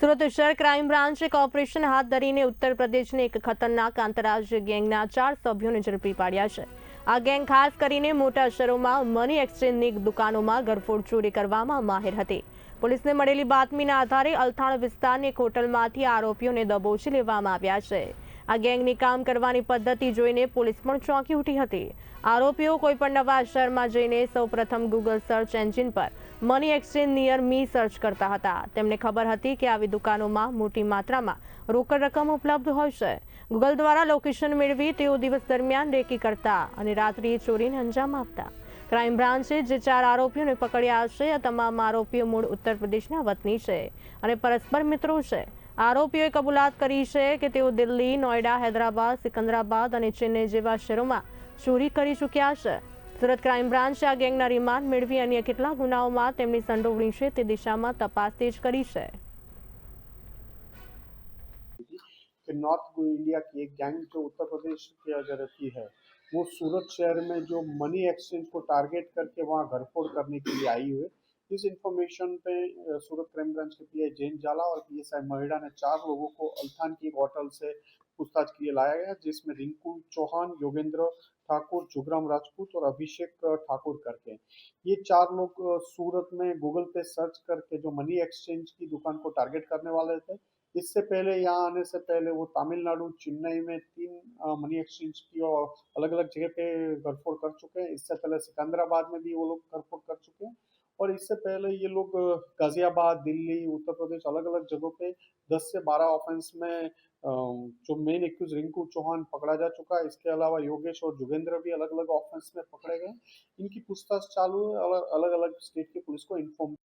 સુરત શહેર crime બ્રાન્ચે operation હાથ ધરીને ઉત્તર પ્રદેશની એક ખતરનાક આંતરરાષ્ટ્રીય ગેંગના 4 સભ્યોને ઝડપી પાડ્યા છે। આ ગેંગ ખાસ કરીને મોટા શહેરોમાં મની એક્સચેન્જની દુકાનોમાં ગરફોડ ચોરી કરવામાં માહિર હતી। પોલીસને મળેલી બાતમીના આધારે અલથાણ વિસ્તારની એક હોટલમાંથી આરોપીઓને દબોચી લેવામાં આવ્યા છે। આ ગેંગની કામ કરવાની પદ્ધતિ જોઈને પોલીસ પણ ચોંકી ઉઠી હતી। આરોપીઓ કોઈપણ નવા શહેરમાં જઈને સૌપ્રથમ ગૂગલ સર્ચ એન્જિન પર મની એક્સચેન્જ નિયર મી સર્ચ કરતા હતા। તેમને ખબર હતી કે આવી દુકાનોમાં મોટી માત્રામાં રોકડ રકમ ઉપલબ્ધ હોય છે। ગૂગલ દ્વારા લોકેશન મેળવી તેઓ દિવસ દરમિયાન રેકી કરતા અને રાત્રિએ ચોરીને અંજામ આપતા। ક્રાઇમ બ્રાન્ચે જે 4 આરોપીઓને પકડ્યા છે આ તમામ આરોપીઓ મૂળ ઉત્તર પ્રદેશના વતની છે અને પરસ્પર મિત્રો છે। આરોપીઓએ કબૂલાત કરી છે કે તેઓ દિલ્હી, નોઈડા, હૈદરાબાદ, સિકંદરાબાદ અને ચેન્નઈ જેવા શહેરોમાં ચોરી કરી ચૂક્યા છે। સુરત ક્રાઇમ બ્રાન્ચે આ ગેંગના રિમાન્ડ મેળવી અન્ય કેટલા ગુનાઓમાં તેમની સંડોવણી છે તે દિશામાં તપાસ તેજ કરી છે। कि नॉर्थ इंडिया की एक गैंग जो उत्तर प्रदेश के अंदर रहती है वो सूरत शहर में जो मनी एक्सचेंज को टारगेट करके वहाँ घरफोड़ करने के लिए आई हुई। इस इंफॉर्मेशन पे सूरत क्राइम ब्रांच के पीआई जैन जाला और पीएसआई महिड़ा ने 4 लोगों को अल्थान की एक होटल से पूछताछ के लिए लाया गया, जिसमें रिंकू चौहान, योगेंद्र ठाकुर, जुगराम राजपूत और अभिषेक ठाकुर करके ये 4 लोग सूरत में गूगल पे सर्च करके जो मनी एक्सचेंज की दुकान को टारगेट करने वाले थे। इससे पहले यहाँ आने से पहले वो तमिलनाडु, चेन्नई में 3 मनी एक्सचेंज की और अलग-अलग जगह पे गड़फोड़ कर चुके हैं। इससे पहले सिकंदराबाद में भी वो लोग गड़फोड़ कर चुके हैं और इससे पहले ये लोग गाजियाबाद, दिल्ली, उत्तर प्रदेश अलग-अलग जगहों पे 10 से 12 ऑफेंस में जो मेन एक्यूज रिंकू चौहान पकड़ा जा चुका है। इसके अलावा योगेश और जोगेंद्र भी अलग-अलग ऑफेंस में पकड़े गए। इनकी पूछताछ चालू है और अलग-अलग स्टेट की पुलिस को इन्फॉर्म